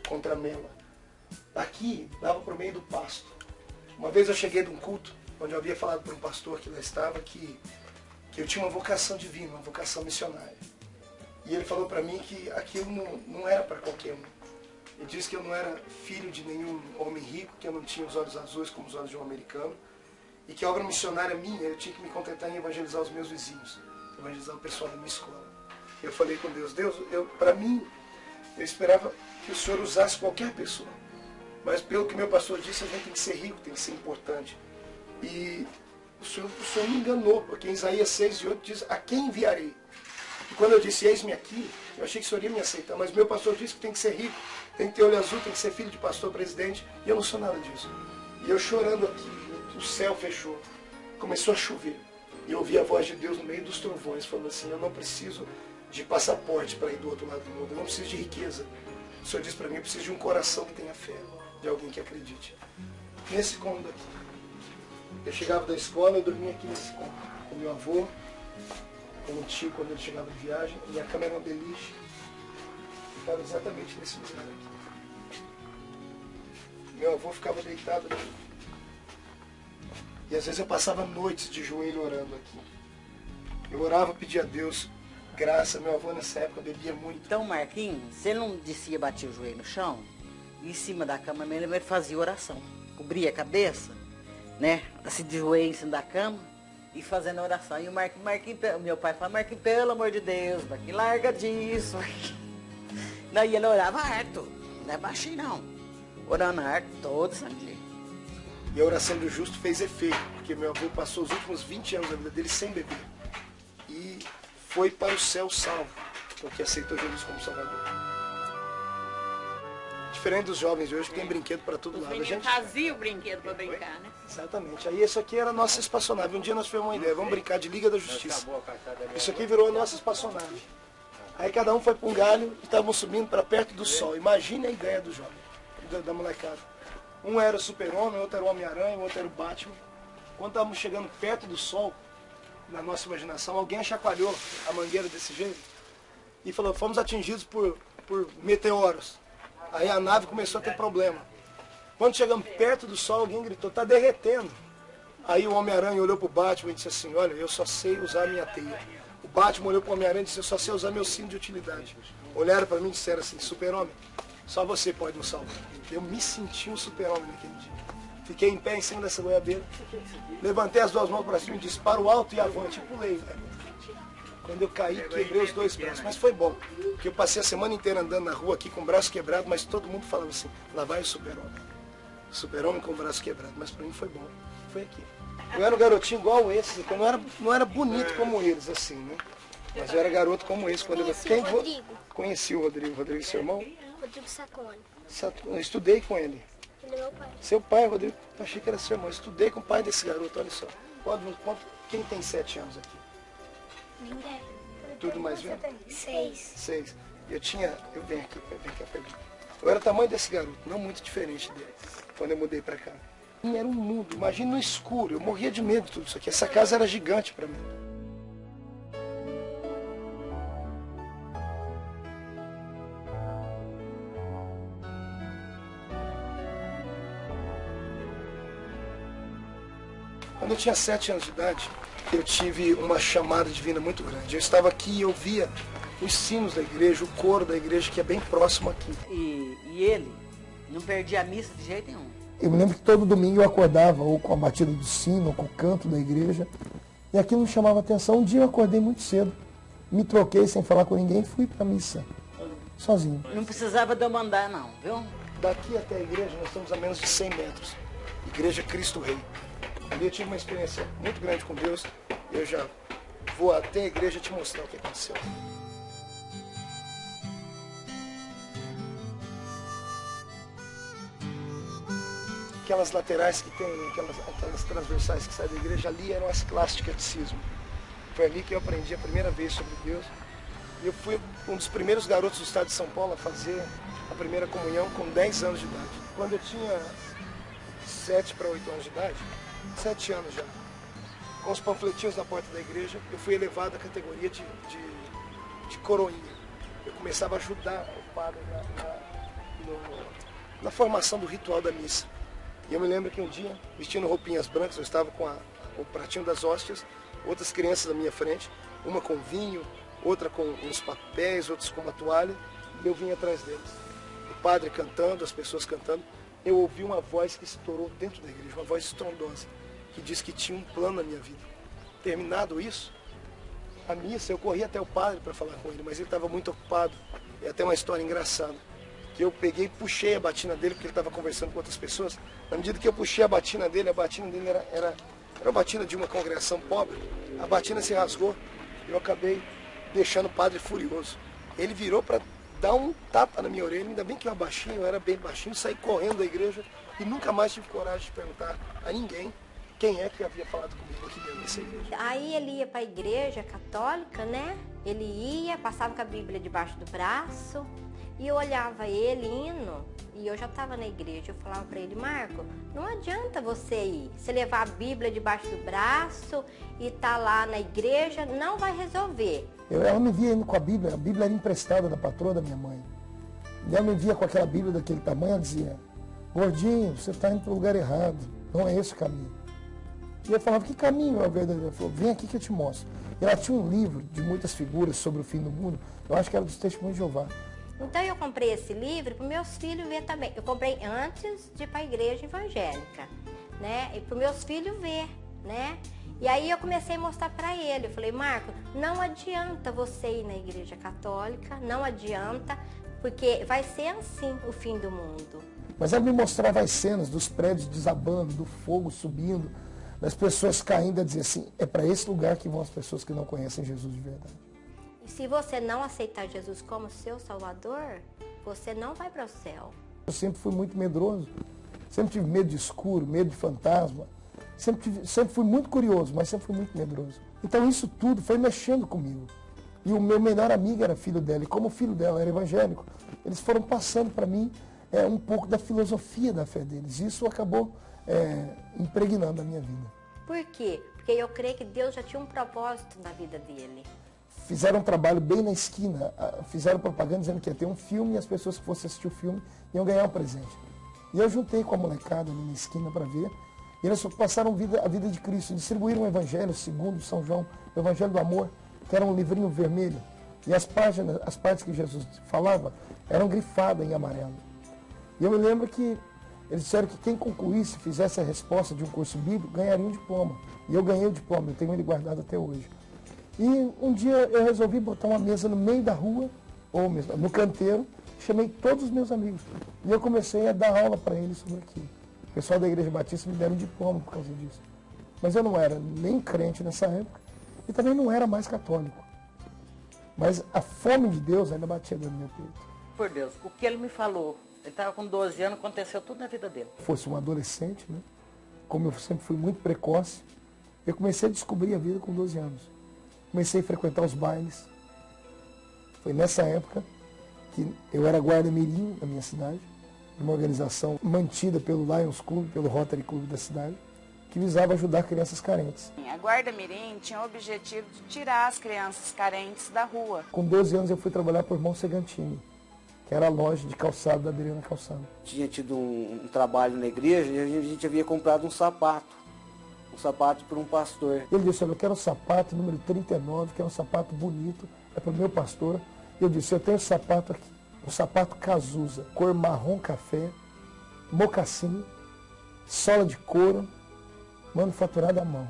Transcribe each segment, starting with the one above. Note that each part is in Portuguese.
contra a mela. Aqui dava para o meio do pasto. Uma vez eu cheguei de um culto, onde eu havia falado para um pastor que lá estava que eu tinha uma vocação divina, uma vocação missionária. E ele falou para mim que aquilo não era para qualquer um. Ele disse que eu não era filho de nenhum homem rico, que eu não tinha os olhos azuis como os olhos de um americano, e que a obra missionária minha, eu tinha que me contentar em evangelizar os meus vizinhos, evangelizar o pessoal da minha escola. Eu falei com Deus, para mim, eu esperava que o Senhor usasse qualquer pessoa. Mas pelo que meu pastor disse, a gente tem que ser rico, tem que ser importante. E o Senhor me enganou, porque em Isaías 6:8 diz, a quem enviarei? E quando eu disse, eis-me aqui, eu achei que o Senhor ia me aceitar, mas meu pastor disse que tem que ser rico, tem que ter olho azul, tem que ser filho de pastor, presidente, e eu não sou nada disso. E eu chorando aqui, o céu fechou, começou a chover. E eu ouvi a voz de Deus no meio dos trovões, falando assim, eu não preciso de passaporte para ir do outro lado do mundo, eu não preciso de riqueza. O Senhor disse para mim, eu preciso de um coração que tenha fé, de alguém que acredite. Nesse cômodo aqui. Eu chegava da escola, eu dormia aqui nesse cômodo, com meu avô, com o tio quando ele chegava de viagem, e a cama era uma beliche. Ficava exatamente nesse lugar aqui. Meu avô ficava deitado aqui. E às vezes eu passava noites de joelho orando aqui. Eu orava, pedia a Deus graça. Meu avô nessa época bebia muito. Então, Marquinhos, se ele não descia, batia o joelho no chão, em cima da cama mesmo ele fazia oração. Cobria a cabeça, né? Assim de joelho em cima da cama e fazendo oração. E o Marquinhos, meu pai fala, Marquinhos, pelo amor de Deus, Marquinhos, larga disso. Daí ele orava harto, não é baixinho não. Orando harto todo santo dia. E a oração do justo fez efeito, porque meu avô passou os últimos 20 anos da vida dele sem beber. E foi para o céu salvo, porque aceitou Jesus como Salvador. Diferente dos jovens de hoje, que tem brinquedo para todo lado. A gente fazia o brinquedo para brincar, né? Exatamente. Aí isso aqui era a nossa espaçonave. Um dia nós tivemos uma ideia, vamos brincar de Liga da Justiça. Isso aqui virou a nossa espaçonave. Aí cada um foi para um galho e estavam subindo para perto do sol. Imagine a ideia do jovem, da molecada. Um era o Super-Homem, outro era o Homem-Aranha, outro era o Batman. Quando estávamos chegando perto do sol, na nossa imaginação, alguém chacoalhou a mangueira desse jeito e falou, fomos atingidos por meteoros. Aí a nave começou a ter problema. Quando chegamos perto do sol, alguém gritou, está derretendo. Aí o Homem-Aranha olhou para o Batman e disse assim, olha, eu só sei usar a minha teia. O Batman olhou para o Homem-Aranha e disse, eu só sei usar meu cinto de utilidade. Olharam para mim e disseram assim, Super-Homem, só você pode nos salvar. Eu me senti um super-homem naquele dia. Fiquei em pé em cima dessa goiabeira, levantei as duas mãos para cima e disse, para o alto e avante, e pulei, velho. Quando eu caí, quebrei os dois braços, mas foi bom, porque eu passei a semana inteira andando na rua aqui com o braço quebrado, mas todo mundo falava assim, lá vai o super-homem. Super-homem com o braço quebrado, mas para mim foi bom, foi aqui. Eu era um garotinho igual esse, eu não era bonito como eles, assim, né? Mas eu era garoto como esse. Quando Conheci o Rodrigo. Rodrigo, seu irmão? Rodrigo Sacone. Eu estudei com ele. Ele é meu pai. Seu pai, Rodrigo? Eu achei que era seu irmão. Eu estudei com o pai desse garoto, olha só. Quem tem 7 anos aqui? Ninguém. Tudo mais velho? 6. 6. Eu venho aqui, eu era o tamanho desse garoto, não muito diferente dele, quando eu mudei pra cá. Era um mundo, imagina no escuro, eu morria de medo de tudo isso aqui. Essa casa era gigante pra mim. Quando eu tinha 7 anos de idade, eu tive uma chamada divina muito grande. Eu estava aqui e eu via os sinos da igreja, o coro da igreja, que é bem próximo aqui. E ele não perdia a missa de jeito nenhum. Eu me lembro que todo domingo eu acordava ou com a batida do sino, ou com o canto da igreja, e aquilo me chamava a atenção. Um dia eu acordei muito cedo, me troquei sem falar com ninguém e fui para a missa, sozinho. Não precisava de eu mandar não, viu? Daqui até a igreja nós estamos a menos de 100 metros. Igreja Cristo Rei. Ali eu tive uma experiência muito grande com Deus. Eu já vou até a igreja te mostrar o que aconteceu. Aquelas laterais que tem, aquelas transversais que saem da igreja, ali eram as classes de catecismo. Foi ali que eu aprendi a primeira vez sobre Deus. Eu fui um dos primeiros garotos do estado de São Paulo a fazer a primeira comunhão com 10 anos de idade. Quando eu tinha 7 para 8 anos de idade, 7 anos já, com os panfletinhos na porta da igreja, eu fui elevado à categoria de coroinha. Eu começava a ajudar o padre na formação do ritual da missa. E eu me lembro que um dia, vestindo roupinhas brancas, eu estava com o pratinho das hóstias, outras crianças na minha frente, uma com vinho, outra com uns papéis, outros com uma toalha, e eu vim atrás deles. O padre cantando, as pessoas cantando, eu ouvi uma voz que estourou dentro da igreja, uma voz estrondosa, que disse que tinha um plano na minha vida. Terminado isso, a missa, eu corri até o padre para falar com ele, mas ele estava muito ocupado. É até uma história engraçada. Que eu peguei e puxei a batina dele, porque ele estava conversando com outras pessoas. Na medida que eu puxei a batina dele era a batina de uma congregação pobre. A batina se rasgou e eu acabei deixando o padre furioso. Ele virou para dar um tapa na minha orelha, ainda bem que eu era bem baixinho, saí correndo da igreja e nunca mais tive coragem de perguntar a ninguém quem é que havia falado comigo aqui dentro dessa igreja. Aí ele ia para a igreja católica, né? Ele ia, passava com a Bíblia debaixo do braço. E eu olhava ele indo, e eu já estava na igreja, eu falava para ele, Marco, não adianta você ir, você levar a Bíblia debaixo do braço e tá lá na igreja, não vai resolver. Ela me via indo com a Bíblia era emprestada da patroa da minha mãe. E ela me via com aquela Bíblia daquele tamanho, ela dizia, gordinho, você está indo para o lugar errado, não é esse o caminho. E eu falava, que caminho é o verdadeiro? Ela falou, vem aqui que eu te mostro. E ela tinha um livro de muitas figuras sobre o fim do mundo, eu acho que era dos Testemunhos de Jeová. Então eu comprei esse livro para meus filhos ver também. Eu comprei antes de ir para a igreja evangélica, né? E para meus filhos ver, né? E aí eu comecei a mostrar para ele. Eu falei, Marco, não adianta você ir na igreja católica, não adianta, porque vai ser assim o fim do mundo. Mas ela me mostrava as cenas dos prédios desabando, do fogo subindo, das pessoas caindo, a dizer assim, é para esse lugar que vão as pessoas que não conhecem Jesus de verdade. E se você não aceitar Jesus como seu Salvador, você não vai para o céu. Eu sempre fui muito medroso, sempre tive medo de escuro, medo de fantasma, sempre fui muito curioso, mas sempre fui muito medroso. Então isso tudo foi mexendo comigo. E o meu melhor amigo era filho dela, e como o filho dela era evangélico, eles foram passando para mim um pouco da filosofia da fé deles. Isso acabou impregnando a minha vida. Por quê? Porque eu creio que Deus já tinha um propósito na vida dele. Fizeram um trabalho bem na esquina, fizeram propaganda dizendo que ia ter um filme e as pessoas que fossem assistir o filme iam ganhar um presente. E eu juntei com a molecada ali na esquina para ver, e eles passaram a vida de Cristo, distribuíram o Evangelho segundo São João, o Evangelho do Amor, que era um livrinho vermelho, e as partes que Jesus falava eram grifadas em amarelo. E eu me lembro que eles disseram que quem concluísse, fizesse a resposta de um curso bíblico, ganharia um diploma. E eu ganhei o diploma, eu tenho ele guardado até hoje. E um dia eu resolvi botar uma mesa no meio da rua, ou mesmo no canteiro, chamei todos os meus amigos. E eu comecei a dar aula para eles sobre aquilo. O pessoal da Igreja Batista me deram um diploma por causa disso. Mas eu não era nem crente nessa época e também não era mais católico. Mas a fome de Deus ainda batia dentro do meu peito. Por Deus, o que ele me falou, ele estava com 12 anos, aconteceu tudo na vida dele. Fosse um adolescente, né? Como eu sempre fui muito precoce, eu comecei a descobrir a vida com 12 anos. Comecei a frequentar os bailes. Foi nessa época que eu era guarda-mirim na minha cidade, uma organização mantida pelo Lions Club, pelo Rotary Club da cidade, que visava ajudar crianças carentes. A Guarda Mirim tinha o objetivo de tirar as crianças carentes da rua. Com 12 anos eu fui trabalhar por irmão Segantini, que era a loja de calçado da Adriana Calçado. Tinha tido um trabalho na igreja e a gente havia comprado um sapato para um pastor. Ele disse, olha, eu quero um sapato número 39, que é um sapato bonito, é para o meu pastor. Eu disse, eu tenho um sapato aqui, um sapato Cazuza, cor marrom café, mocassim, sola de couro, manufaturado à mão.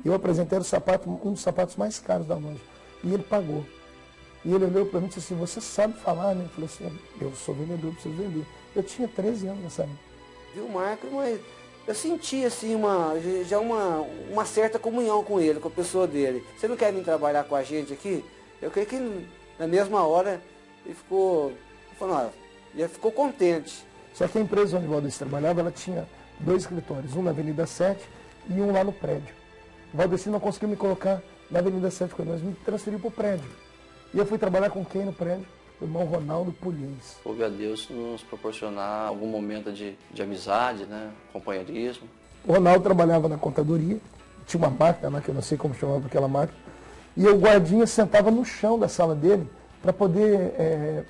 E eu apresentei o sapato, um dos sapatos mais caros da loja. E ele pagou. E ele olhou para mim e disse assim, você sabe falar, né? Eu falei assim, eu sou vendedor, preciso vender. Eu tinha 13 anos nessa época. Viu, Marco, mas eu senti assim uma certa comunhão com ele, com a pessoa dele. Você não quer vir trabalhar com a gente aqui? Eu creio que na mesma hora ele ficou contente. Só que a empresa onde o Valdeci trabalhava, ela tinha 2 escritórios, um na Avenida 7 e um lá no prédio. O Valdeci não conseguiu me colocar na Avenida 7, mas me transferiu para o prédio. E eu fui trabalhar com quem no prédio? O irmão Ronaldo Pulhens. Coube a Deus nos proporcionar algum momento de amizade, né? Companheirismo. O Ronaldo trabalhava na contadoria, tinha uma máquina lá, que eu não sei como chamava aquela máquina, e o guardinha sentava no chão da sala dele para poder,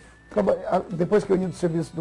depois que eu ia do serviço do